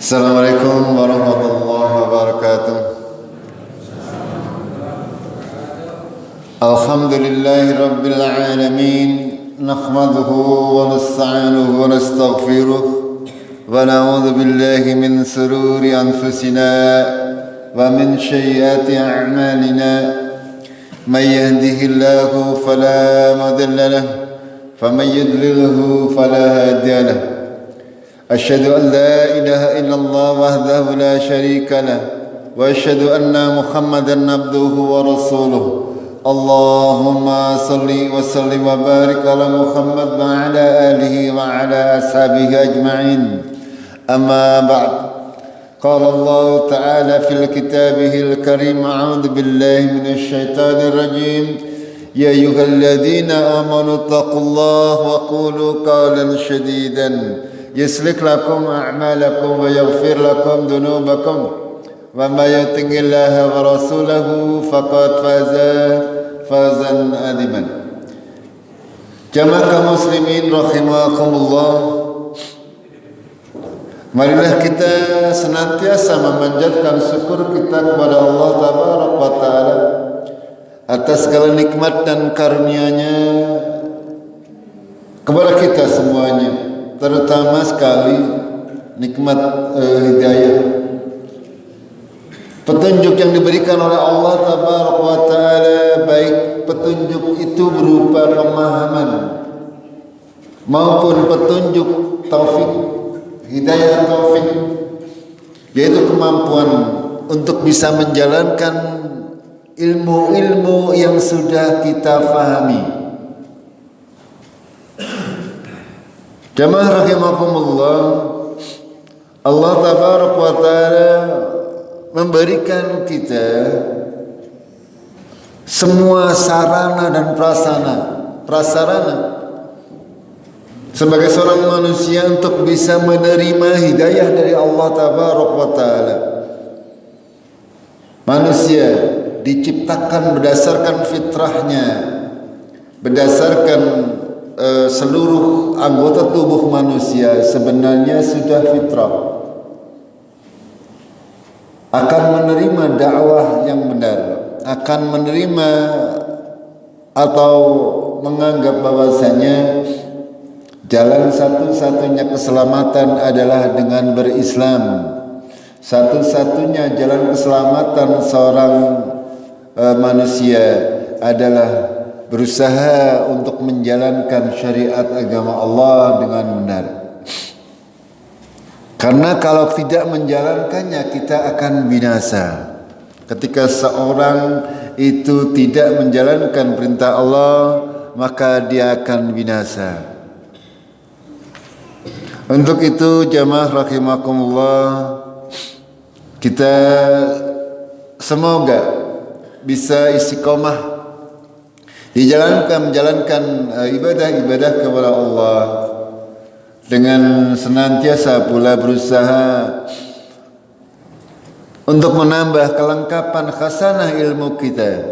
Assalamualaikum warahmatullahi wabarakatuh. Alhamdulillahi rabbil alamin. Nahmaduhu wa nasta'inuhu wa nastaghfiruh wa na'udzu billahi min sururi anfusina wa min sayyiati a'malina. Man yahdihillahu fala mudilla lahu wa man yudlilhu fala hadiya lahu. أشهد أن لا إله إلا الله وحده لا شريك له وأشهد أن محمدا عبده ورسوله اللهم صل وسلم وبارك على محمد وعلى آله وعلى أصحابه أجمعين أما بعد قال الله تعالى في كتابه الكريم أعوذ بالله من الشيطان الرجيم يا أيها الذين آمنوا اتقوا الله وقولوا قولا سديدا يصلح لكم أعمالكم ويغفر لكم ذنوبكم ومن يطع الله ورسوله فقد فاز فوزا عظيما. Jamaah kaum muslimin rahimakumullah, marilah kita senantiasa memanjatkan syukur kita kepada Allah Tabaraka wa Ta'ala atas segala nikmat dan karunia-Nya kepada kita semuanya, terutama sekali nikmat hidayah, petunjuk yang diberikan oleh Allah Tabaraka wa Ta'ala, baik petunjuk itu berupa pemahaman maupun petunjuk taufik, hidayah taufik, yaitu kemampuan untuk bisa menjalankan ilmu-ilmu yang sudah kita fahami. Jamaah rahimakumullah, Allah Tabaraka wa Ta'ala memberikan kita semua sarana dan prasarana sebagai seorang manusia untuk bisa menerima hidayah dari Allah Tabaraka wa Ta'ala. Manusia diciptakan berdasarkan fitrahnya, berdasarkan seluruh anggota tubuh manusia sebenarnya sudah fitrah akan menerima dakwah yang benar, akan menerima atau menganggap bahwasanya jalan satu-satunya keselamatan adalah dengan berislam. Satu-satunya jalan keselamatan seorang manusia adalah berusaha untuk menjalankan syariat agama Allah dengan benar. Karena kalau tidak menjalankannya kita akan binasa. Ketika seorang itu tidak menjalankan perintah Allah, maka dia akan binasa. Untuk itu jamaah rahimakumullah, kita semoga bisa istiqomah menjalankan ibadah-ibadah kepada Allah dengan senantiasa pula berusaha untuk menambah kelengkapan khasanah ilmu kita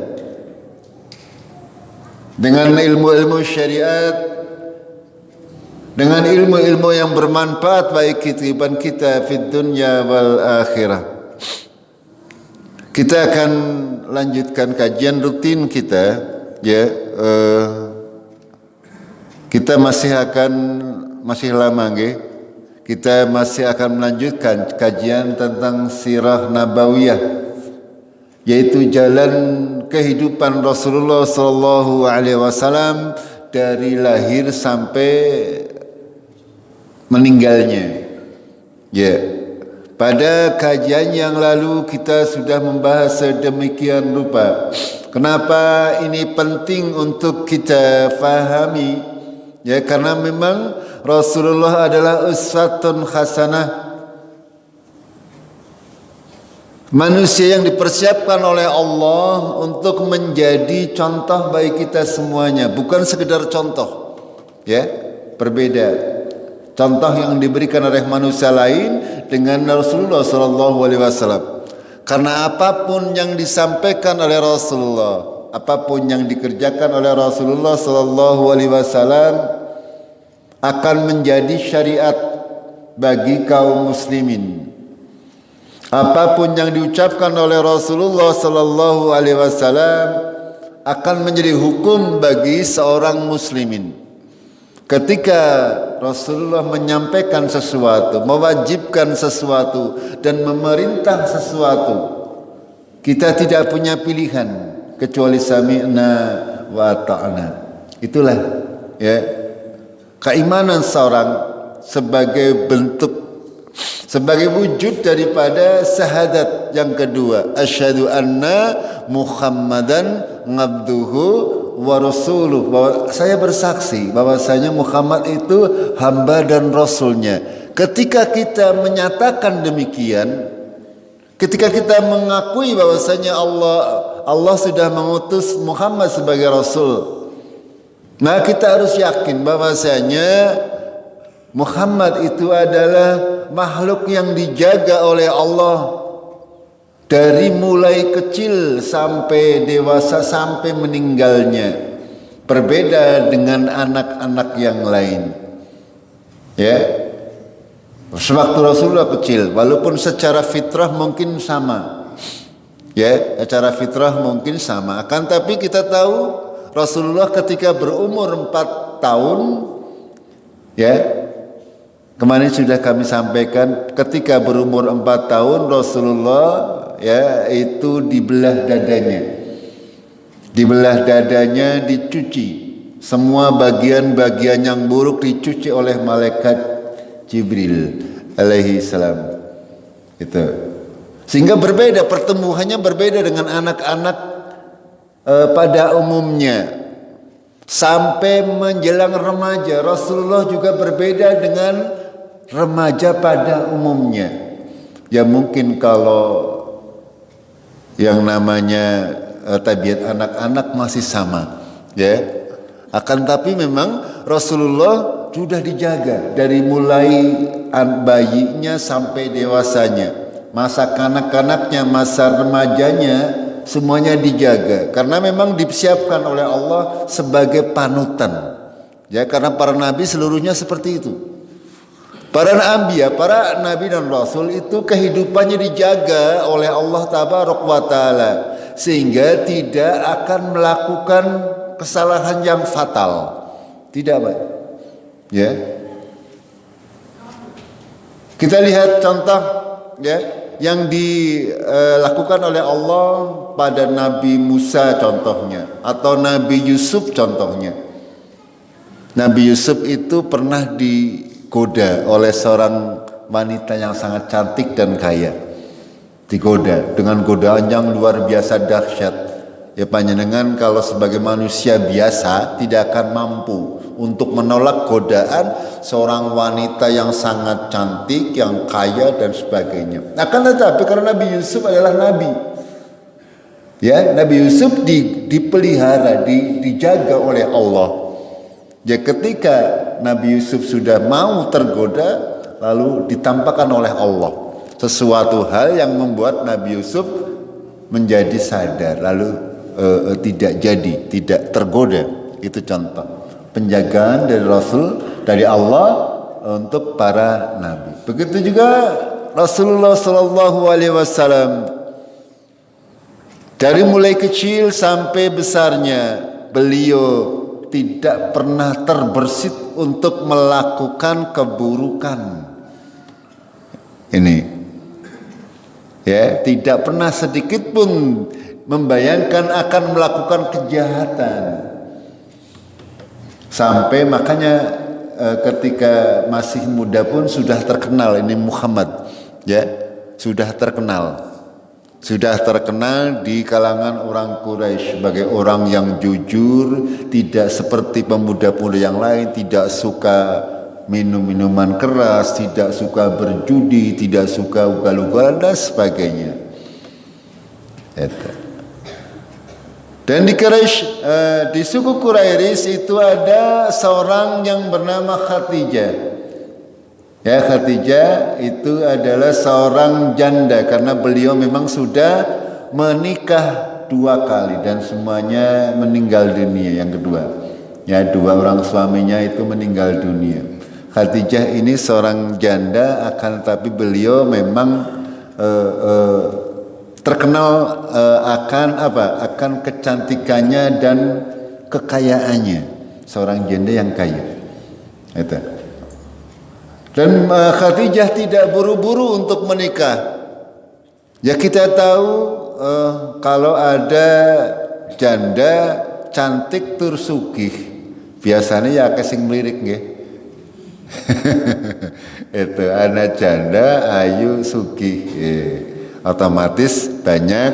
dengan ilmu-ilmu syariat, dengan ilmu-ilmu yang bermanfaat bagi kehidupan kita fid dunya wal akhirah. Kita akan lanjutkan kajian rutin kita. Kita masih lama kita masih akan melanjutkan kajian tentang sirah nabawiyah, yaitu jalan kehidupan Rasulullah sallallahu alaihi wasallam dari lahir sampai meninggalnya. Pada kajian yang lalu kita sudah membahas sedemikian rupa kenapa ini penting untuk kita fahami, karena memang Rasulullah adalah uswatun hasanah, manusia yang dipersiapkan oleh Allah untuk menjadi contoh bagi kita semuanya, bukan sekedar contoh, berbeda contoh yang diberikan oleh manusia lain dengan Rasulullah SAW. Karena apapun yang disampaikan oleh Rasulullah, apapun yang dikerjakan oleh Rasulullah SAW akan menjadi syariat bagi kaum muslimin. apapun yang diucapkan oleh Rasulullah sallallahu alaihi wasallam akan menjadi hukum bagi seorang muslimin. Ketika Rasulullah menyampaikan sesuatu, mewajibkan sesuatu dan memerintah sesuatu, kita tidak punya pilihan kecuali sami'na wa ata'na. Itulah ya keimanan seorang sebagai bentuk, sebagai wujud daripada syahadat yang kedua, asyhadu anna Muhammadan ngabduhu wa rasuluh, bahwa saya bersaksi bahwasanya Muhammad itu hamba dan rasulnya. Ketika kita menyatakan demikian, ketika kita mengakui bahwasanya Allah sudah mengutus Muhammad sebagai rasul, nah kita harus yakin bahwasanya Muhammad itu adalah makhluk yang dijaga oleh Allah dari mulai kecil sampai dewasa sampai meninggalnya. Berbeda dengan anak-anak yang lain. Ya. Sewaktu Rasulullah kecil, walaupun secara fitrah mungkin sama. Ya, secara fitrah mungkin sama. Akan tapi kita tahu Rasulullah ketika berumur 4 tahun, ya, kemarin sudah kami sampaikan, ketika berumur 4 tahun Rasulullah ya itu dibelah dadanya, dicuci, semua bagian-bagian yang buruk dicuci oleh malaikat Jibril alaihi salam. Itu sehingga berbeda, pertumbuhannya berbeda dengan anak-anak pada umumnya. Sampai menjelang remaja, Rasulullah juga berbeda dengan remaja pada umumnya. Ya mungkin kalau yang namanya tabiat anak-anak masih sama, ya. Akan tapi memang Rasulullah sudah dijaga dari mulai bayinya sampai dewasanya, masa kanak-kanaknya, masa remajanya, semuanya dijaga karena memang disiapkan oleh Allah sebagai panutan. Ya, karena para nabi seluruhnya seperti itu. Para nabi dan rasul itu kehidupannya dijaga oleh Allah tabaraka wa taala sehingga tidak akan melakukan kesalahan yang fatal. Tidak, Pak. Ya. Kita lihat contoh ya yang dilakukan oleh Allah pada Nabi Musa contohnya, atau Nabi Yusuf contohnya. Nabi Yusuf itu pernah digoda oleh seorang wanita yang sangat cantik dan kaya. Digoda dengan godaan yang luar biasa dahsyat. Ya panjenengan kalau sebagai manusia biasa tidak akan mampu untuk menolak godaan seorang wanita yang sangat cantik, yang kaya dan sebagainya. Akan tetapi karena Nabi Yusuf adalah nabi, ya, Nabi Yusuf dipelihara, dijaga oleh Allah. Ya, ketika Nabi Yusuf sudah mau tergoda, lalu ditampakkan oleh Allah sesuatu hal yang membuat Nabi Yusuf menjadi sadar, lalu tidak tergoda. Itu contoh penjagaan dari Rasul, dari Allah untuk para nabi. Begitu juga Rasulullah Sallallahu Alaihi Wasallam, dari mulai kecil sampai besarnya beliau tidak pernah terbersit untuk melakukan keburukan. Ini, ya, tidak pernah sedikit pun membayangkan akan melakukan kejahatan. Sampai makanya ketika masih muda pun sudah terkenal ini Muhammad, ya, sudah terkenal di kalangan orang Quraisy sebagai orang yang jujur, tidak seperti pemuda-pemuda yang lain, tidak suka minum minuman keras, tidak suka berjudi, tidak suka ugal-ugalan dan sebagainya. Dan di Quraisy, di suku Quraisy itu ada seorang yang bernama Khadijah. Ya, Khadijah itu adalah seorang janda karena beliau memang sudah menikah 2 kali dan semuanya meninggal dunia. Yang kedua, ya, 2 orang suaminya itu meninggal dunia. Khadijah ini seorang janda, akan tapi beliau memang terkenal akan apa? Akan kecantikannya dan kekayaannya, seorang janda yang kaya. Itu. Dan Khadijah tidak buru-buru untuk menikah. Ya kita tahu kalau ada janda cantik tur sugih, biasanya ya kesing melirik nggih. Itu anak janda ayu sugih, otomatis banyak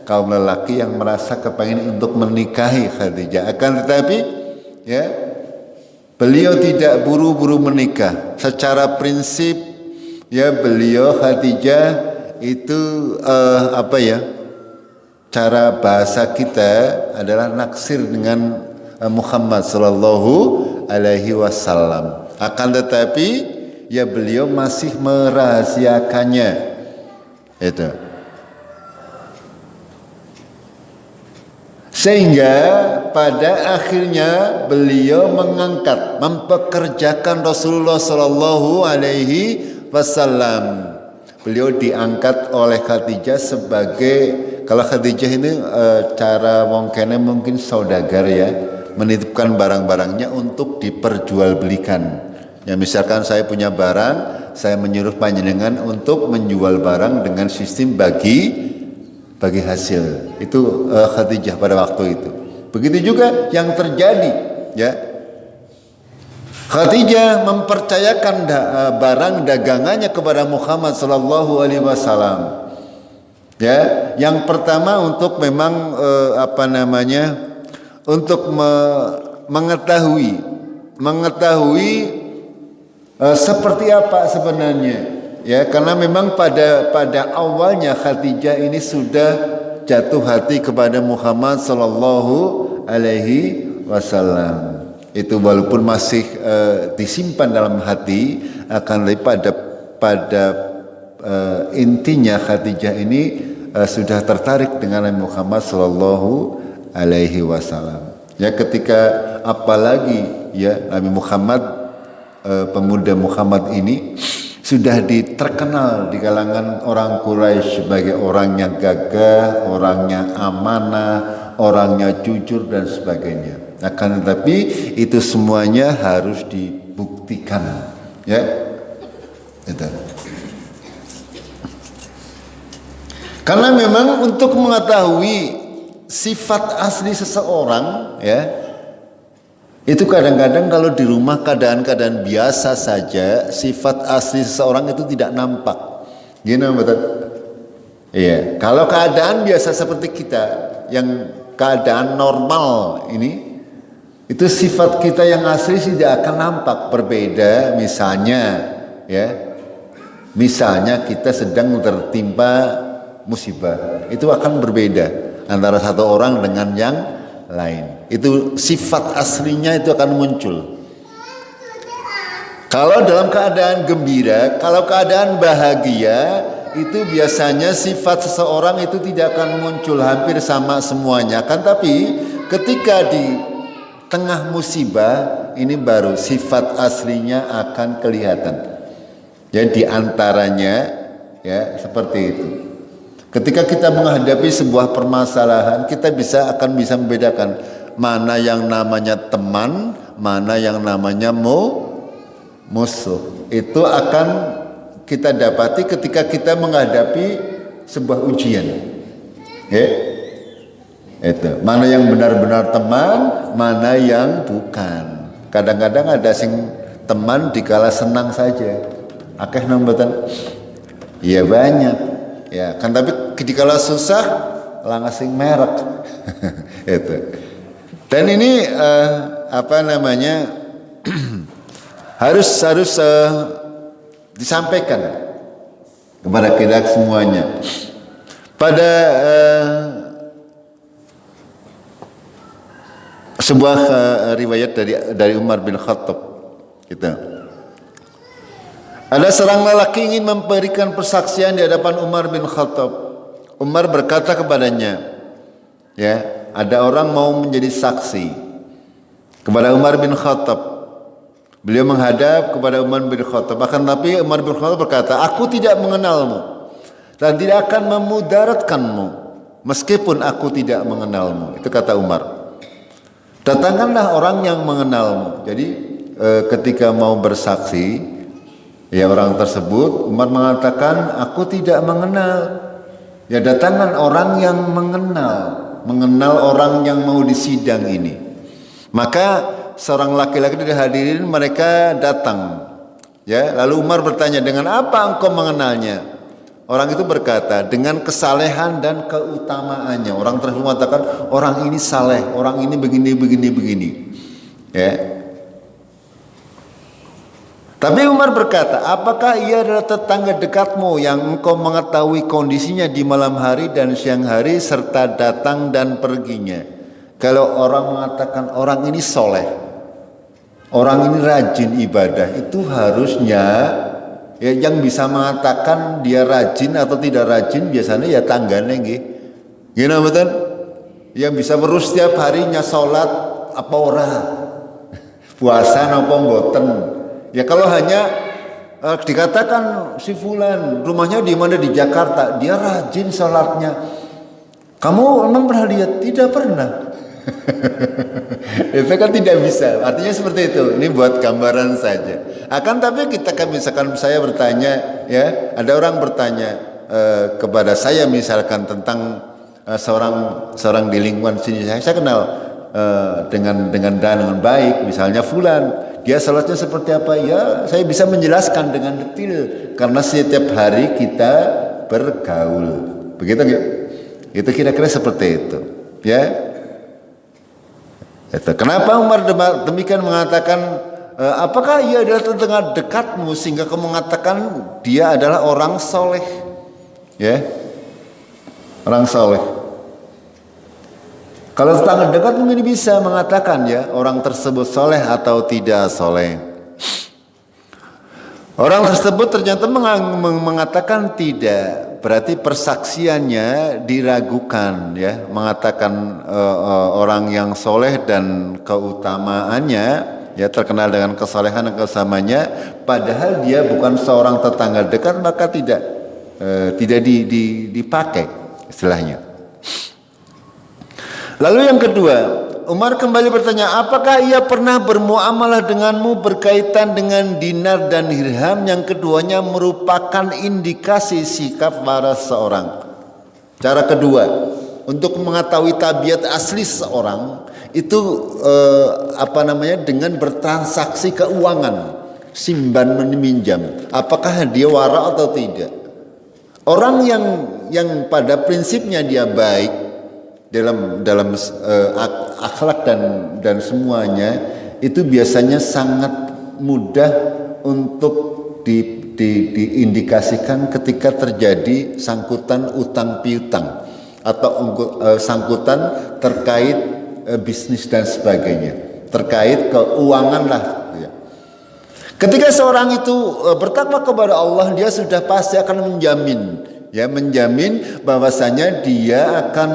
kaum lelaki yang merasa kepengen untuk menikahi Khadijah. Akan tetapi ya beliau tidak buru-buru menikah. Secara prinsip ya beliau Khadijah itu apa ya? Cara bahasa kita adalah naksir dengan Muhammad sallallahu alaihi wasallam. Akan tetapi ya beliau masih merahasiakannya. Itu. Sehingga pada akhirnya beliau mempekerjakan Rasulullah sallallahu alaihi wasallam. Beliau diangkat oleh Khadijah sebagai, kalau Khadijah ini cara wongkene mungkin saudagar ya, menitipkan barang-barangnya untuk diperjualbelikan. Ya misalkan saya punya barang, saya menyuruh panjenengan untuk menjual barang dengan sistem bagi hasil. Itu Khadijah pada waktu itu. Begitu juga yang terjadi, ya. Khadijah mempercayakan barang dagangannya kepada Muhammad sallallahu alaihi wasallam. Ya, yang pertama untuk memang untuk mengetahui seperti apa sebenarnya. Ya, karena memang pada awalnya Khadijah ini sudah jatuh hati kepada Muhammad sallallahu alaihi wasallam. Itu walaupun masih disimpan dalam hati, akan lebih pada intinya Khadijah ini sudah tertarik dengan Nabi Muhammad sallallahu alaihi wasallam. Ya ketika apalagi ya Nabi Muhammad pemuda Muhammad ini sudah terkenal di kalangan orang Quraisy sebagai orangnya gagah, orangnya amanah, orangnya jujur dan sebagainya. Akan tetapi itu semuanya harus dibuktikan, ya. Itu. Karena memang untuk mengetahui sifat asli seseorang, ya, itu kadang-kadang kalau di rumah keadaan-keadaan biasa saja sifat asli seseorang itu tidak nampak. Gini betul? Iya. Kalau keadaan biasa seperti kita, yang keadaan normal ini, itu sifat kita yang asli tidak akan nampak. Berbeda misalnya, ya, misalnya kita sedang tertimpa musibah, itu akan berbeda antara satu orang dengan yang lain. Itu sifat aslinya itu akan muncul. Kalau dalam keadaan gembira, kalau keadaan bahagia, itu biasanya sifat seseorang itu tidak akan muncul, hampir sama semuanya. Kan tapi ketika di tengah musibah ini baru sifat aslinya akan kelihatan. Ya di antaranya ya seperti itu. Ketika kita menghadapi sebuah permasalahan, kita akan bisa membedakan mana yang namanya teman, mana yang namanya musuh. Itu akan kita dapati ketika kita menghadapi sebuah ujian. Ya. Itu mana yang benar-benar teman, mana yang bukan. Kadang-kadang ada sing teman dikala senang saja. Akeh nombatan. Iya banyak. Ya kan, tapi dikala susah langsung merek. Itu. Dan ini harus disampaikan kepada kita semuanya. Pada sebuah riwayat dari Umar bin Khattab, gitu. Ada seorang lelaki ingin memberikan persaksian di hadapan Umar bin Khattab. Umar berkata kepadanya, ya, ada orang mau menjadi saksi kepada Umar bin Khattab. Beliau menghadap kepada Umar bin Khattab. Bahkan tapi Umar bin Khattab berkata, aku tidak mengenalmu. dan tidak akan memudaratkanmu meskipun aku tidak mengenalmu. Itu kata Umar. Datangkanlah orang yang mengenalmu. Jadi ketika mau bersaksi, ya orang tersebut, Umar mengatakan, aku tidak mengenal. Ya datangkan orang yang mengenal orang yang mau disidang ini. Maka seorang laki-laki dari hadirin mereka datang. Ya, lalu Umar bertanya, dengan apa engkau mengenalnya? Orang itu berkata, dengan kesalehan dan keutamaannya. Orang tersebut mengatakan, orang ini saleh, orang ini begini. Ya. Tapi Umar berkata, apakah ia adalah tetangga dekatmu yang engkau mengetahui kondisinya di malam hari dan siang hari serta datang dan perginya? Kalau orang mengatakan orang ini soleh, orang ini rajin ibadah, itu harusnya ya, yang bisa mengatakan dia rajin atau tidak rajin biasanya ya tangganya nggih. Gimana betul? Yang bisa terus setiap harinya sholat apa ora? Puasa napa mboten? Ya kalau hanya dikatakan si fulan rumahnya di mana di Jakarta, dia rajin sholatnya. Kamu memang pernah lihat? Tidak pernah. Itu kan tidak bisa. Artinya seperti itu. Ini buat gambaran saja. Akan tapi kita kan misalkan saya bertanya, ya ada orang bertanya kepada saya misalkan tentang seorang di lingkungan sini. Saya kenal dengan baik. Misalnya fulan. Dia salatnya seperti apa? Ya, saya bisa menjelaskan dengan detail karena setiap hari kita bergaul. Begitu nggak? Itu kira-kira seperti itu. Ya. Itu. Kenapa Umar demikian mengatakan? Apakah ia adalah tetangga dekatmu sehingga kamu mengatakan dia adalah orang soleh? Ya, orang soleh. Kalau tetangga dekat mungkin bisa mengatakan ya orang tersebut soleh atau tidak soleh. Orang tersebut ternyata mengatakan tidak, berarti persaksiannya diragukan ya, mengatakan orang yang soleh dan keutamaannya ya terkenal dengan kesolehan dan kesamanya, padahal dia bukan seorang tetangga dekat maka tidak dipakai istilahnya. Lalu yang kedua, Umar kembali bertanya, apakah ia pernah bermuamalah denganmu berkaitan dengan dinar dan dirham? Yang keduanya merupakan indikasi sikap para seorang. Cara kedua, untuk mengetahui tabiat asli seseorang itu dengan bertransaksi keuangan, simban meminjam. Apakah dia wara atau tidak? Orang yang pada prinsipnya dia baik dalam akhlak dan semuanya itu biasanya sangat mudah untuk diindikasikan ketika terjadi sangkutan utang piutang atau sangkutan terkait bisnis dan sebagainya, terkait keuangan lah. Ketika seorang itu bertakwa kepada Allah, dia sudah pasti akan menjamin bahwasanya dia akan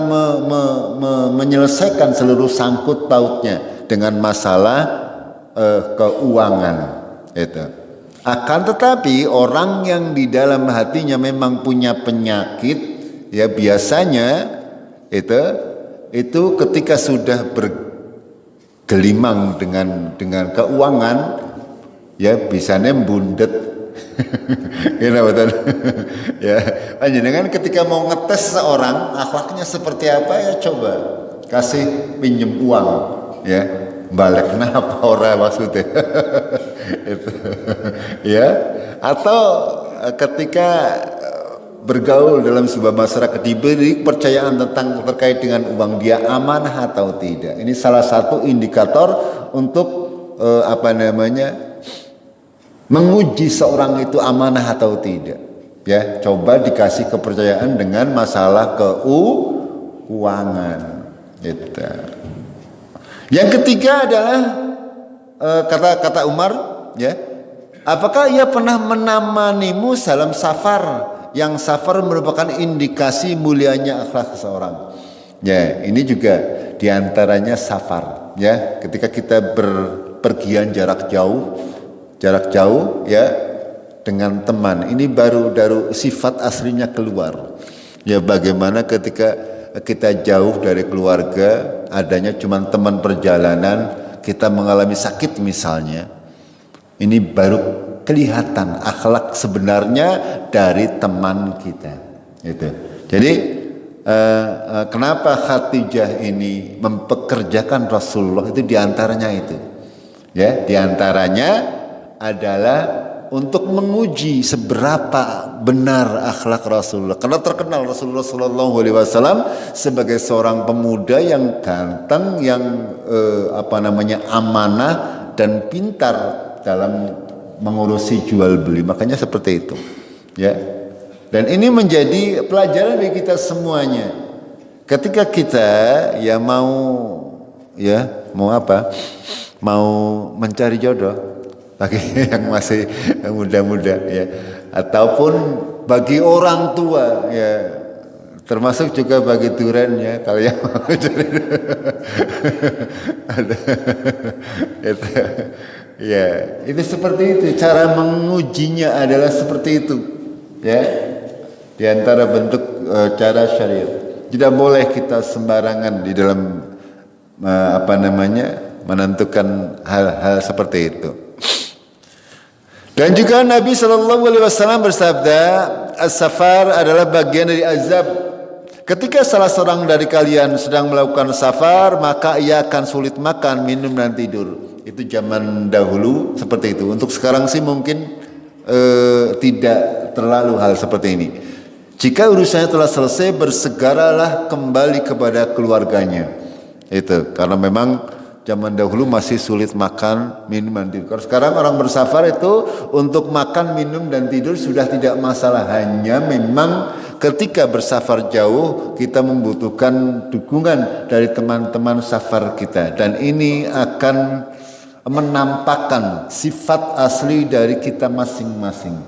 menyelesaikan seluruh sangkut pautnya dengan masalah keuangan itu. Akan tetapi orang yang di dalam hatinya memang punya penyakit, ya biasanya itu ketika sudah bergelimang dengan keuangan, ya bisanya bundet. Ya betul. Ya, dengan ketika mau ngetes seorang akhlaknya seperti apa ya coba kasih pinjem uang, ya balik apa ora maksudnya. Itu. Ya, atau ketika bergaul dalam sebuah masyarakat diberi kepercayaan terkait dengan uang, dia amanah atau tidak. Ini salah satu indikator untuk menguji seorang itu amanah atau tidak. Ya, coba dikasih kepercayaan dengan masalah keuangan. Gitu. Yang ketiga adalah kata Umar, ya, apakah ia pernah menemanimu dalam safar? Yang safar merupakan indikasi mulianya akhlak seseorang. Ya, ini juga diantaranya safar. Ya, ketika kita berpergian jarak jauh, ya, dengan teman. Ini baru sifat aslinya keluar. Ya, bagaimana ketika kita jauh dari keluarga, adanya cuma teman perjalanan, kita mengalami sakit misalnya. Ini baru kelihatan akhlak sebenarnya dari teman kita. Gitu. Jadi kenapa Khadijah ini mempekerjakan Rasulullah itu diantaranya itu, ya, diantaranya adalah untuk menguji seberapa benar akhlak Rasulullah. Karena terkenal Rasulullah SAW sebagai seorang pemuda yang ganteng, yang amanah dan pintar dalam mengurusi jual beli. Makanya seperti itu, ya. Dan ini menjadi pelajaran bagi kita semuanya. Ketika kita mau mencari jodoh bagi yang masih muda-muda, ya, ataupun bagi orang tua, ya, termasuk juga bagi duren, ya, kalau yang mau mencari ada itu, ya, itu seperti itu. Cara mengujinya adalah seperti itu, ya. Di antara bentuk cara syariat, tidak boleh kita sembarangan di dalam menentukan hal-hal seperti itu. Dan juga Nabi SAW bersabda, as-safar adalah bagian dari azab. Ketika salah seorang dari kalian sedang melakukan safar, maka ia akan sulit makan, minum, dan tidur. Itu zaman dahulu seperti itu. Untuk sekarang sih mungkin tidak terlalu hal seperti ini. Jika urusannya telah selesai, bersegeralah kembali kepada keluarganya. Itu karena memang zaman dahulu masih sulit makan, minum, dan tidur. Kalau sekarang orang bersafar itu untuk makan, minum, dan tidur sudah tidak masalah. Hanya memang ketika bersafar jauh kita membutuhkan dukungan dari teman-teman safar kita. Dan ini akan menampakkan sifat asli dari kita masing-masing.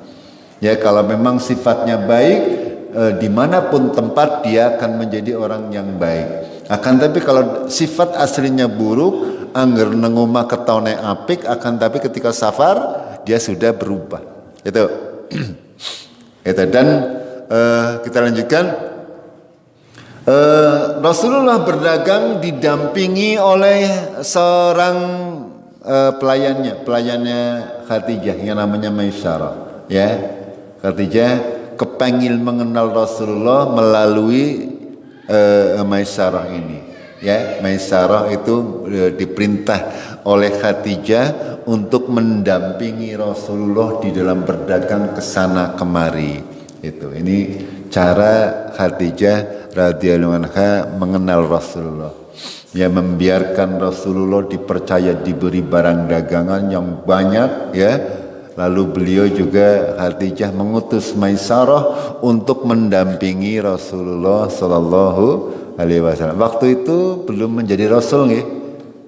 Ya, kalau memang sifatnya baik, dimanapun tempat dia akan menjadi orang yang baik. Akan tapi kalau sifat aslinya buruk, angger nenguma ketone apik, akan tapi ketika safar dia sudah berubah. Itu. Itu. Dan kita lanjutkan. Rasulullah berdagang didampingi oleh seorang pelayannya Khadijah yang namanya Maisarah. Ya, Khadijah kepengen mengenal Rasulullah melalui Maisarah ini, ya. Maisarah itu diperintah oleh Khadijah untuk mendampingi Rasulullah di dalam berdagang ke sana kemari. Itu. Ini cara Khadijah radhiyallahu anha mengenal Rasulullah. Ya, membiarkan Rasulullah dipercaya diberi barang dagangan yang banyak, ya. Lalu beliau juga, Khadijah, mengutus Maisarah untuk mendampingi Rasulullah Sallallahu Alaihi Wasallam. Waktu itu belum menjadi Rasul, ya,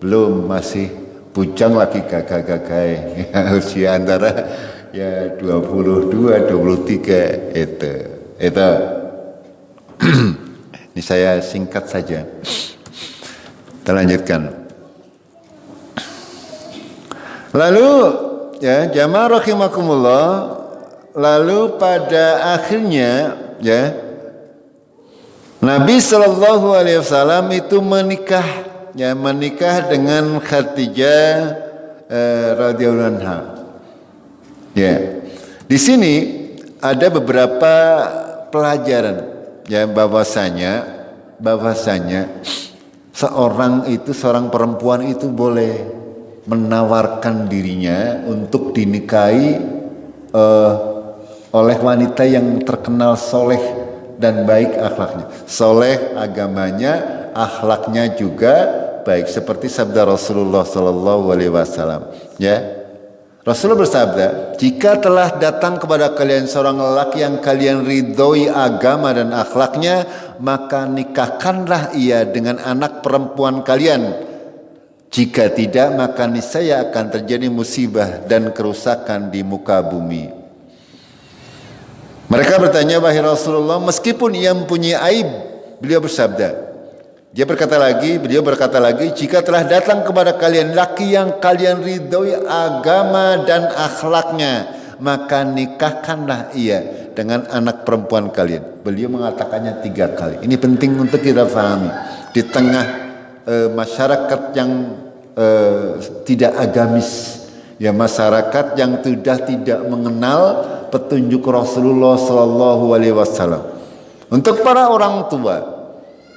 belum, masih bujang lagi, gagah-gagah, ya, usia antara 22, 23 itu. Ini saya singkat saja. Kita lanjutkan. Lalu, ya, jamaah rahimakumullah, lalu pada akhirnya, ya, Nabi Shallallahu Alaihi Wasallam itu menikah dengan Khadijah radhiyallahu anha. Ya, di sini ada beberapa pelajaran, ya, bahwasanya seorang perempuan itu boleh menawarkan dirinya untuk dinikahi oleh wanita yang terkenal soleh dan baik akhlaknya, soleh agamanya, akhlaknya juga baik, seperti sabda Rasulullah Sallallahu Alaihi Wasallam. Ya, Rasulullah bersabda, jika telah datang kepada kalian seorang lelaki yang kalian ridhoi agama dan akhlaknya, maka nikahkanlah ia dengan anak perempuan kalian. Jika tidak, maka niscaya akan terjadi musibah dan kerusakan di muka bumi. Mereka bertanya, wahai Rasulullah, meskipun ia mempunyai aib, beliau berkata lagi, jika telah datang kepada kalian laki yang kalian ridhoi agama dan akhlaknya, maka nikahkanlah ia dengan anak perempuan kalian. Beliau mengatakannya 3 kali. Ini penting untuk kita pahami. Di tengah masyarakat yang tidak agamis, ya, masyarakat yang sudah tidak mengenal petunjuk Rasulullah Sallallahu Alaihi Wasallam. Untuk para orang tua,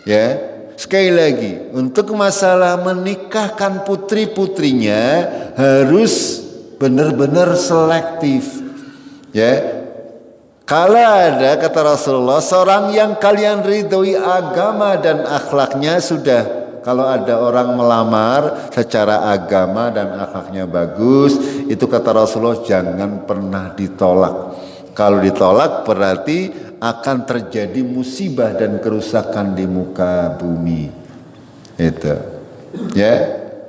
ya, sekali lagi, untuk masalah menikahkan putri-putrinya harus benar-benar selektif, ya. Kalau ada, kata Rasulullah, seorang yang kalian ridhoi agama dan akhlaknya, sudah. Kalau ada orang melamar secara agama dan akhlaknya bagus, itu kata Rasulullah jangan pernah ditolak. Kalau ditolak berarti akan terjadi musibah dan kerusakan di muka bumi. Itu, ya.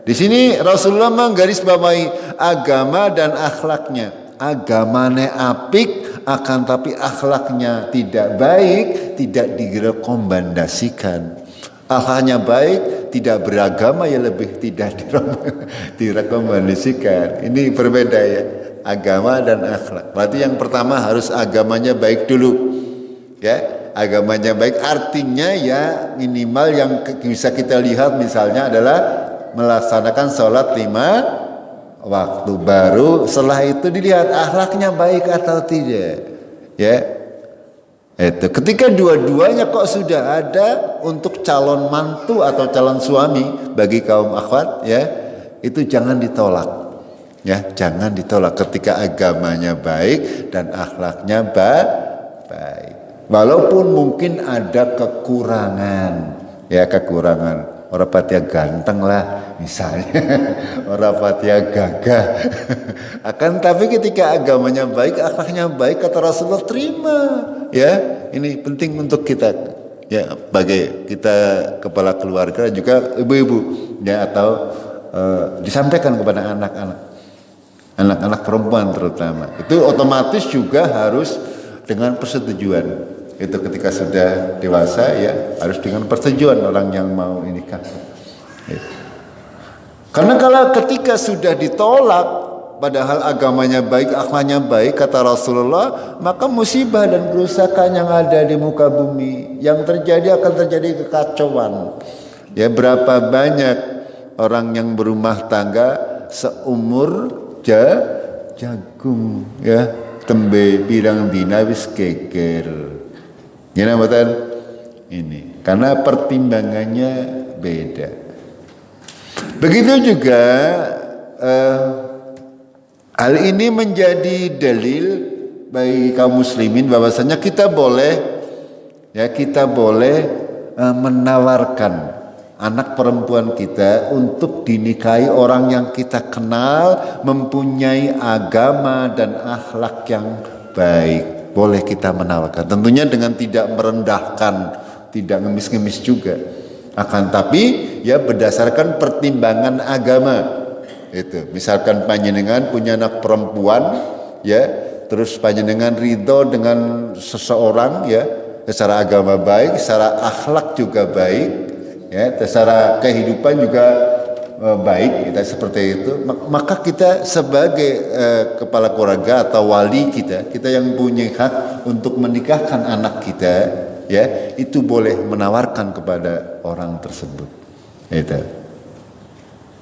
Di sini Rasulullah menggarisbawahi agama dan akhlaknya. Agamanya apik, akan tapi akhlaknya tidak baik, tidak direkomendasikan. Akhlaknya baik, tidak beragama, ya lebih tidak direkomendasikan. Ini berbeda, ya, agama dan akhlak. Berarti yang pertama harus agamanya baik dulu, ya. Agamanya baik artinya ya minimal yang bisa kita lihat misalnya adalah melaksanakan sholat 5 waktu, baru setelah itu dilihat akhlaknya baik atau tidak, ya. Itu ketika dua-duanya kok sudah ada untuk calon mantu atau calon suami bagi kaum akhwat, ya, itu jangan ditolak, ya, jangan ditolak ketika agamanya baik dan akhlaknya baik, walaupun mungkin ada kekurangan, ya, kekurangan. Orang patia ganteng lah misalnya, orang patia gagah. Akan tapi ketika agamanya baik, akhlaknya baik, kata Rasulullah terima, ya. Ini penting untuk kita, ya, bagi kita kepala keluarga juga ibu-ibu, ya, atau disampaikan kepada anak-anak perempuan terutama. Itu otomatis juga harus dengan persetujuan. Itu ketika sudah dewasa, ya, harus dengan persetujuan orang yang mau nikah. Karena kalau ketika sudah ditolak padahal agamanya baik, akhlaknya baik, kata Rasulullah, maka musibah dan kerusakan yang ada di muka bumi yang terjadi akan terjadi kekacauan. Ya, berapa banyak orang yang berumah tangga seumur jagung, ya, tembe pirang dina wis geger. Gimana betul? Ini karena pertimbangannya beda. Begitu juga hal ini menjadi dalil bagi kaum muslimin bahwasanya kita boleh, ya, kita boleh menawarkan anak perempuan kita untuk dinikahi orang yang kita kenal mempunyai agama dan akhlak yang baik. Boleh kita menawarkan, tentunya dengan tidak merendahkan, tidak ngemis-ngemis juga. Akan tapi ya berdasarkan pertimbangan agama. Itu, misalkan panjenengan punya anak perempuan, ya, terus panjenengan ridho dengan seseorang, ya, secara agama baik, secara akhlak juga baik, ya, secara kehidupan juga baik, kita seperti itu, maka kita sebagai kepala keluarga atau wali kita yang punya hak untuk menikahkan anak kita, ya, itu boleh menawarkan kepada orang tersebut. Itu.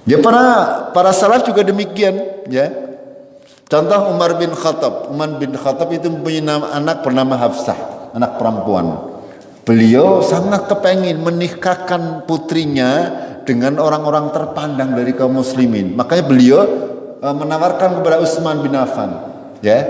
Ya, para salaf juga demikian, ya. Contoh Umar bin Khattab itu punya anak bernama Hafsah, anak perempuan. Beliau sangat kepengin menikahkan putrinya dengan orang-orang terpandang dari kaum muslimin. Makanya beliau menawarkan kepada Utsman bin Affan, ya.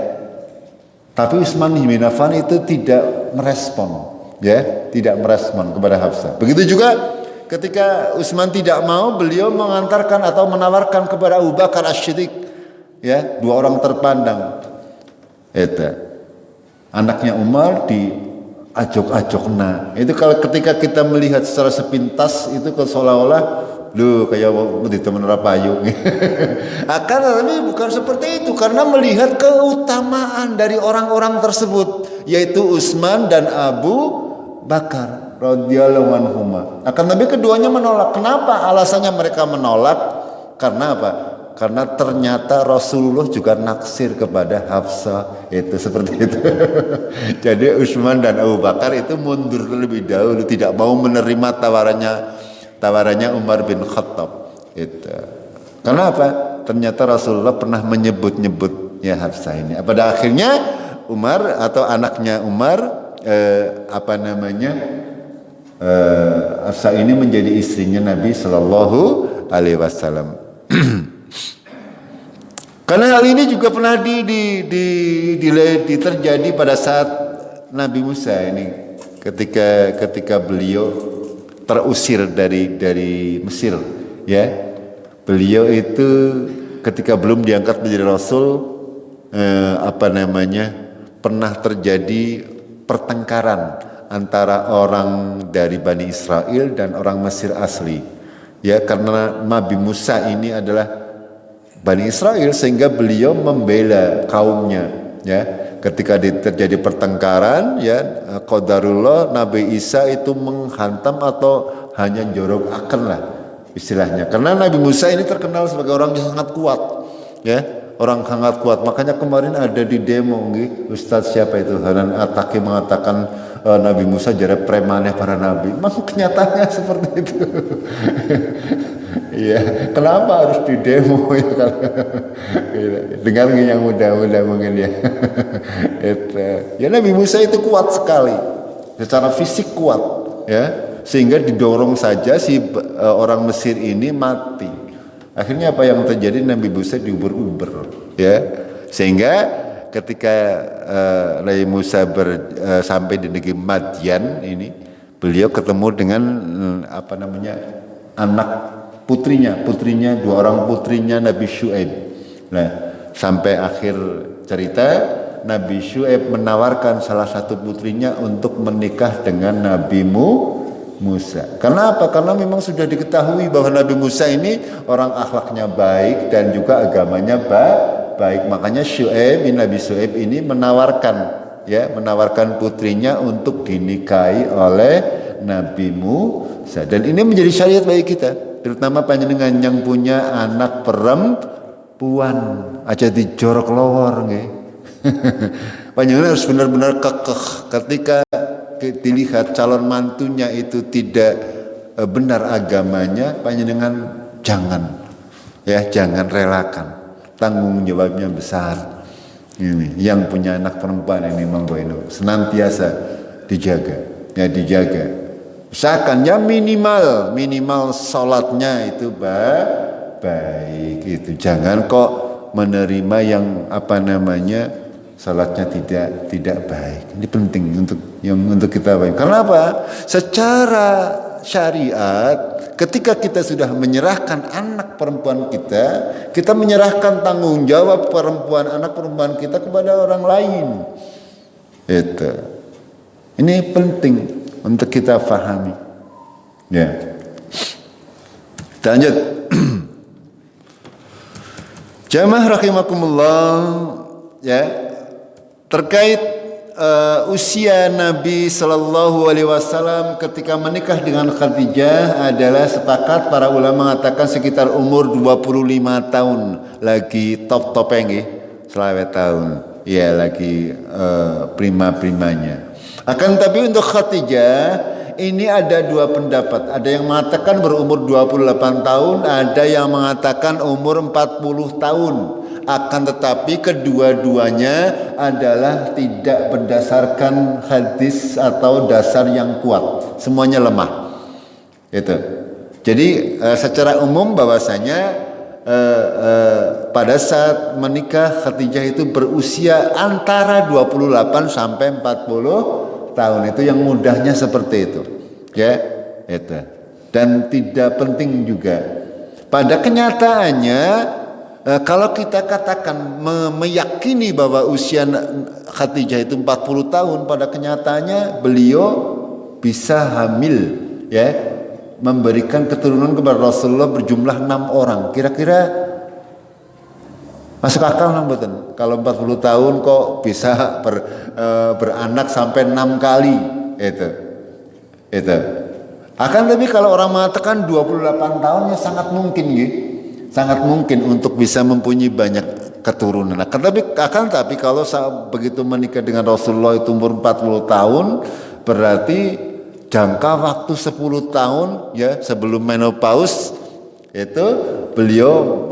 Tapi Utsman bin Affan itu tidak merespon, ya, tidak merespon kepada Hafsah. Begitu juga ketika Utsman tidak mau, beliau mengantarkan atau menawarkan kepada Abu Bakar As-Siddiq, ya, 2 orang terpandang. Itu anaknya Umar di ajok-ajokna. Itu kalau ketika kita melihat secara sepintas itu seolah-olah kayak di teman rapayu. Akan tapi bukan seperti itu, karena melihat keutamaan dari orang-orang tersebut, yaitu Utsman dan Abu Bakar radhiyallahu anhuma. Akan tapi keduanya menolak. Kenapa alasannya mereka menolak? Karena apa? Karena ternyata Rasulullah juga naksir kepada Hafsah, itu seperti itu. Jadi Utsman dan Abu Bakar itu mundur terlebih dahulu, tidak mau menerima tawarannya Umar bin Khattab. Itu. Karena apa? Ternyata Rasulullah pernah menyebut-nyebut ya Hafsah ini. Pada akhirnya Umar atau anaknya Umar Hafsah ini menjadi istrinya Nabi Shallallahu Alaihi Wasallam. Karena hal ini juga pernah terjadi pada saat Nabi Musa ini, ketika beliau terusir dari Mesir, ya. Beliau itu ketika belum diangkat menjadi Rasul, pernah terjadi pertengkaran antara orang dari Bani Israel dan orang Mesir asli. Ya, karena Nabi Musa ini adalah Bani Israel sehingga beliau membela kaumnya. Ya, ketika terjadi pertengkaran, ya qadarullah Nabi Isa itu menghantam atau hanya jorok akan lah istilahnya. Karena Nabi Musa ini terkenal sebagai orang yang sangat kuat, ya. Orang sangat kuat. Makanya kemarin ada di demo, Ustadz siapa itu Hanan Ataki mengatakan Nabi Musa jadi premannya para nabi. Memang kenyataannya seperti itu. Iya, kenapa harus di demo ya? Dengar yang muda-muda mungkin ya. Ya Nabi Musa itu kuat sekali, secara fisik kuat, ya. Sehingga didorong saja si orang Mesir ini mati. Akhirnya apa yang terjadi? Nabi Musa diuber-uber, ya. Sehingga ketika Nabi Musa sampai di negeri Madian ini, beliau ketemu dengan anak putrinya dua orang putrinya Nabi Syuaib. Nah, sampai akhir cerita Nabi Syuaib menawarkan salah satu putrinya untuk menikah dengan Nabi Musa. Karena apa? Karena memang sudah diketahui bahwa Nabi Musa ini orang akhlaknya baik dan juga agamanya baik. Makanya Nabi Syuaib ini menawarkan putrinya untuk dinikahi oleh Nabi Musa. Dan ini menjadi syariat bagi kita, terutama panjenengan yang punya anak perempuan aja dijorok lowor nggih. Panjenengan harus benar-benar kekeh ketika dilihat calon mantunya itu tidak benar agamanya, panjenengan jangan relakan, tanggung jawabnya besar. Ini yang punya anak perempuan ini monggo ini senantiasa dijaga. Usahakan ya minimal salatnya itu baik itu. Jangan kok menerima yang salatnya tidak baik. Ini penting untuk kita baik. Karena apa? Secara syariat, ketika kita sudah menyerahkan anak perempuan kita menyerahkan tanggung jawab anak perempuan kita kepada orang lain. Itu. Ini penting untuk kita pahami. Ya. Kita lanjut. Jamaah rahimakumullah, ya. Terkait usia Nabi Sallallahu Alaihi Wasallam ketika menikah dengan Khadijah adalah sepakat para ulama mengatakan sekitar umur 25 tahun, lagi top-topnya selawat tahun, ya lagi prima-primanya. Akan tapi untuk Khadijah ini ada dua pendapat. Ada yang mengatakan berumur 28 tahun, ada yang mengatakan umur 40 tahun. Akan tetapi kedua-duanya adalah tidak berdasarkan hadis atau dasar yang kuat. Semuanya lemah. Itu. Jadi secara umum bahwasanya pada saat menikah Khadijah itu berusia antara 28 sampai 40 tahun. Itu yang mudahnya seperti itu. Ya, itu. Dan tidak penting juga. Pada kenyataannya kalau kita katakan meyakini bahwa usia Khadijah itu 40 tahun, pada kenyataannya beliau bisa hamil, ya, memberikan keturunan kepada Rasulullah berjumlah 6 orang. Kira-kira masuk akal nggak mboten? Kalau 40 tahun kok bisa beranak sampai 6 kali, itu. Akan tapi kalau orang mengatakan 28 tahun ya sangat mungkin, gitu. sangat mungkin untuk bisa mempunyai banyak keturunan. Tapi kalau begitu menikah dengan Rasulullah itu umur 40 tahun, berarti jangka waktu 10 tahun ya sebelum menopause itu beliau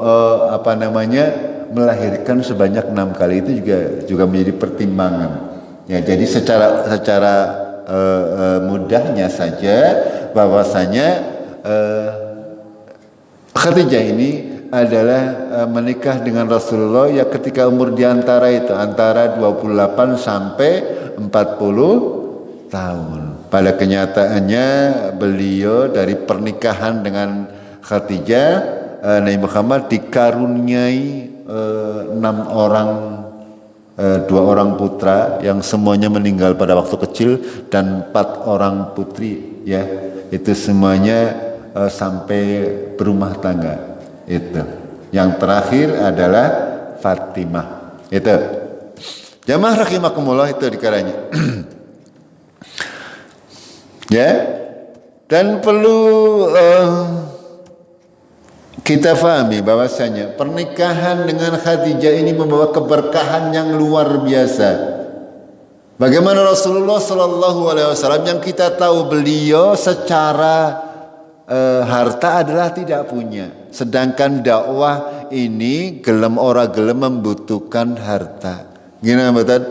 melahirkan sebanyak 6 kali. Itu juga menjadi pertimbangan. Ya, jadi secara mudahnya saja bahwasanya Khadijah ini adalah menikah dengan Rasulullah ya ketika umur antara 28 sampai 40 tahun. Pada kenyataannya beliau dari pernikahan dengan Khadijah, Nabi Muhammad dikaruniai 6 orang, 2 orang putra yang semuanya meninggal pada waktu kecil dan 4 orang putri ya. Itu semuanya sampai berumah tangga. Itu. Yang terakhir adalah Fatimah. Itu. Jamaah rahimakumullah, itu dikaranya. Ya. Dan perlu kita fahami bahwasanya pernikahan dengan Khadijah ini membawa keberkahan yang luar biasa. Bagaimana Rasulullah Shallallahu Alaihi Wasallam yang kita tahu beliau secara harta adalah tidak punya, sedangkan dakwah ini gelem ora gelem membutuhkan harta. Gimana betul?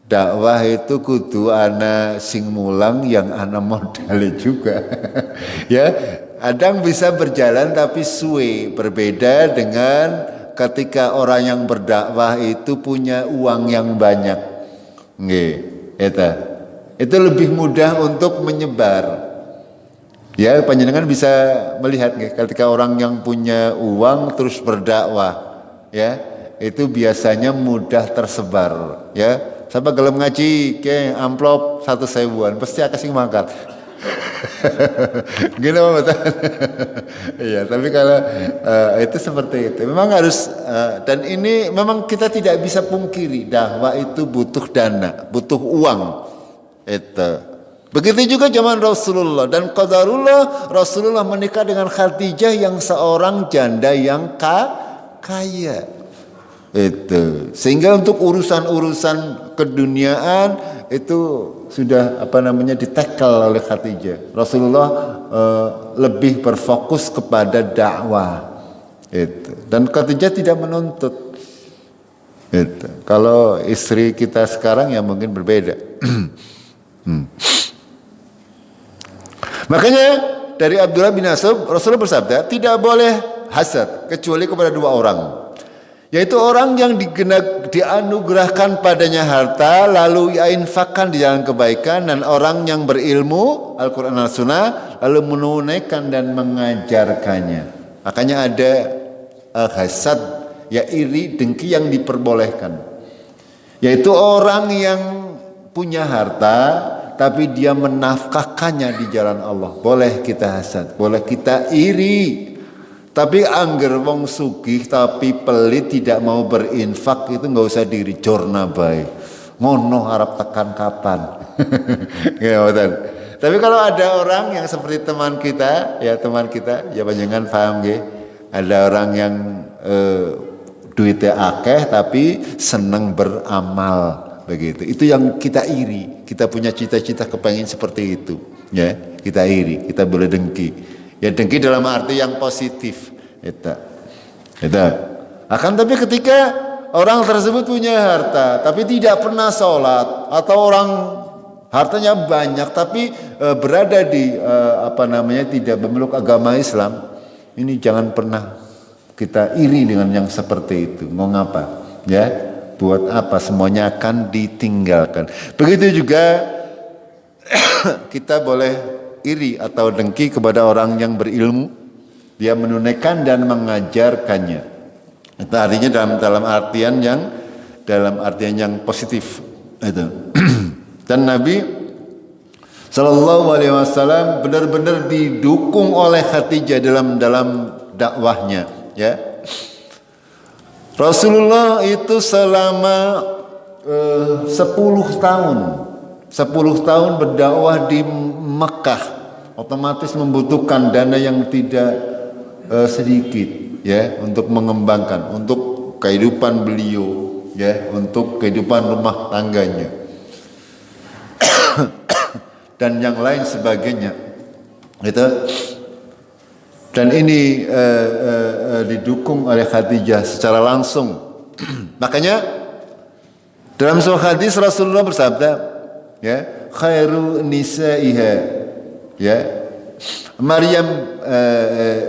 Dakwah itu kudu ana sing mulang yang ana modal juga. Ya, kadang bisa berjalan tapi suwe, berbeda dengan ketika orang yang berdakwah itu punya uang yang banyak. Nggih, itu lebih mudah untuk menyebar. Ya, panjenengan bisa melihat ketika orang yang punya uang terus berdakwah, ya, itu biasanya mudah tersebar, ya. Sampai gelem ngaji ke amplop 1.000-an pasti akan sing mangkat. Gini betul. Iya, tapi kalau itu seperti itu. Memang harus dan ini memang kita tidak bisa pungkiri dakwah itu butuh dana, butuh uang. Itu. Begitu juga zaman Rasulullah dan qadarullah Rasulullah menikah dengan Khadijah yang seorang janda yang kaya. Itu. Sehingga untuk urusan-urusan keduniaan itu sudah ditackle oleh Khadijah. Rasulullah lebih berfokus kepada dakwah. Itu. Dan Khadijah tidak menuntut. Itu. Kalau istri kita sekarang ya mungkin berbeda. Makanya dari Abdullah bin Mas'ud Rasulullah bersabda, tidak boleh hasad kecuali kepada 2 orang, yaitu orang yang dianugerahkan padanya harta lalu ia infakkan di jalan kebaikan, dan orang yang berilmu Al-Quran dan Sunnah lalu menunaikan dan mengajarkannya. Makanya ada hasad, ya iri, dengki yang diperbolehkan, yaitu orang yang punya harta tapi dia menafkahkannya di jalan Allah. Boleh kita hasad, boleh kita iri. Tapi angger wong sugih tapi pelit tidak mau berinfak itu nggak usah diri jorna bae. Ngono harap tekan kapan. Ya, betul. Tapi kalau ada orang yang seperti teman kita ya panjenengan paham nggih. Ada orang yang duitnya akeh tapi seneng beramal. Begitu, itu yang kita iri. Kita punya cita-cita kepengen seperti itu, ya. Kita iri, kita boleh dengki. Ya dengki dalam arti yang positif. Itu. Tapi ketika orang tersebut punya harta, tapi tidak pernah sholat, atau orang hartanya banyak, tapi berada di tidak memeluk agama Islam, ini jangan pernah kita iri dengan yang seperti itu. Mau ngapa? Ya. Buat apa? Semuanya akan ditinggalkan. Begitu juga kita boleh iri atau dengki kepada orang yang berilmu, dia menunaikan dan mengajarkannya. Itu artinya dalam artian yang positif. Itu. Dan Nabi Sallallahu Alaihi Wasallam benar-benar didukung oleh Khadijah dalam dakwahnya. Ya. Rasulullah itu selama 10 tahun berdakwah di Mekah, otomatis membutuhkan dana yang tidak sedikit. ya, untuk mengembangkan, untuk kehidupan beliau, ya, untuk kehidupan rumah tangganya dan yang lain sebagainya. Itu, dan ini didukung oleh Khadijah secara langsung. Makanya dalam sebuah hadis Rasulullah bersabda, ya, khairu nisaiha, ya, Maryam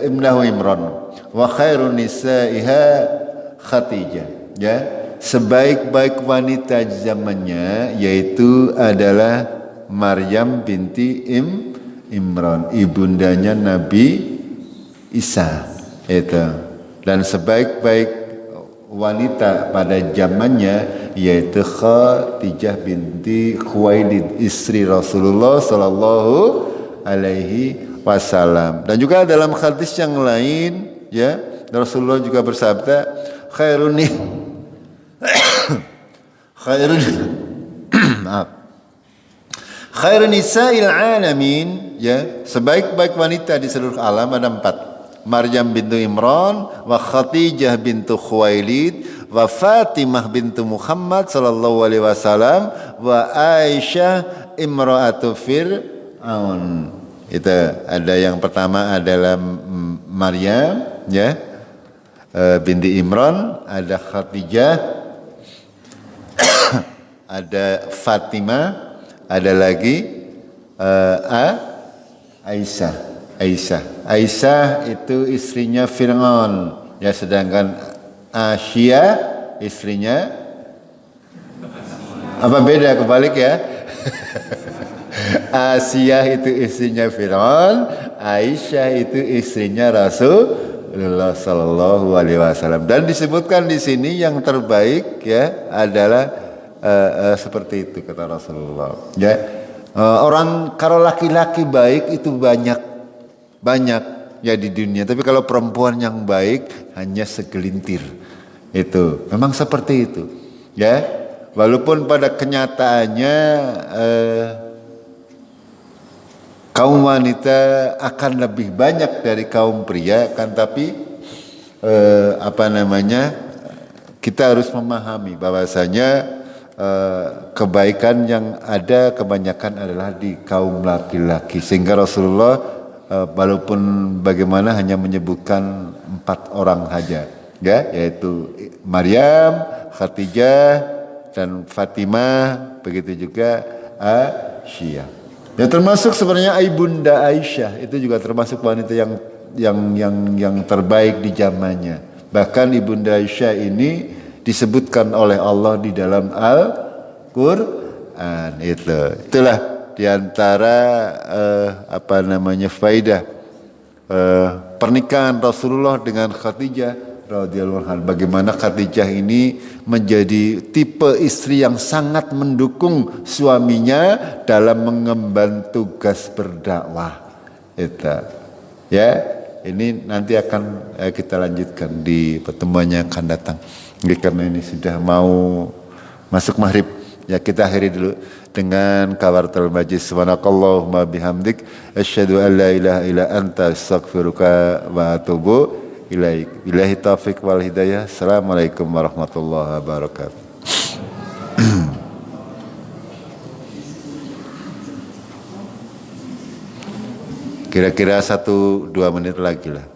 ibnahu Imran, wa khairu nisaiha Khadijah, ya, sebaik-baik wanita zamannya yaitu adalah Maryam binti Imran, ibundanya Nabi Isa itu. Dan sebaik-baik wanita pada zamannya yaitu Khadijah binti Khuwailid, istri Rasulullah sallallahu alaihi wasallam. Dan juga dalam hadis yang lain, ya, Rasulullah juga bersabda, khairun khairun nisa'il alamin, ya, sebaik-baik wanita di seluruh alam ada 4. Maryam bintu Imran, wa Khadijah bintu Khuwailid, wa Fatimah bintu Muhammad sallallahu alaihi wasallam, wa Aisyah imra'atu Fir'aun. Itu ada yang pertama adalah Maryam, ya, binti Imran, ada Khadijah, ada Fatimah, ada lagi Aisyah itu istrinya Fir'aun, ya, sedangkan Asia istrinya apa, beda, kebalik ya. Asia itu istrinya Fir'aun, Aisyah itu istrinya Rasulullah sallallahu alaihi wasallam. Dan disebutkan di sini yang terbaik, ya, adalah seperti itu kata Rasulullah, ya. Orang kalau laki-laki baik itu banyak ya di dunia, tapi kalau perempuan yang baik hanya segelintir. Itu memang seperti itu, ya. Walaupun pada kenyataannya kaum wanita akan lebih banyak dari kaum pria, kan, tapi kita harus memahami bahwasanya kebaikan yang ada kebanyakan adalah di kaum laki-laki, sehingga Rasulullah walaupun bagaimana hanya menyebutkan 4 orang saja, ya, yaitu Maryam, Khadijah, dan Fatimah, begitu juga Aisyah. Ya, termasuk sebenarnya Ibunda Aisyah itu juga termasuk wanita yang terbaik di zamannya. Bahkan Ibunda Aisyah ini disebutkan oleh Allah di dalam Al-Quran. Itulah diantara faidah pernikahan Rasulullah dengan Khadijah radhiyallahu anha. Bagaimana Khadijah ini menjadi tipe istri yang sangat mendukung suaminya dalam mengemban tugas berdakwah. Itu, ya, ini nanti akan kita lanjutkan di pertemuan yang akan datang. Karena ini sudah mau masuk maghrib, ya, kita akhiri dulu dengan kafaratul majlis. Subhanakallahumma bihamdik asyhadu an la ilaha illa anta astaghfiruka wa atubu ilaik. Billahi taufiq wal hidayah. Assalamualaikum warahmatullahi wabarakatuh. Kira-kira 1-2 menit lagi lah.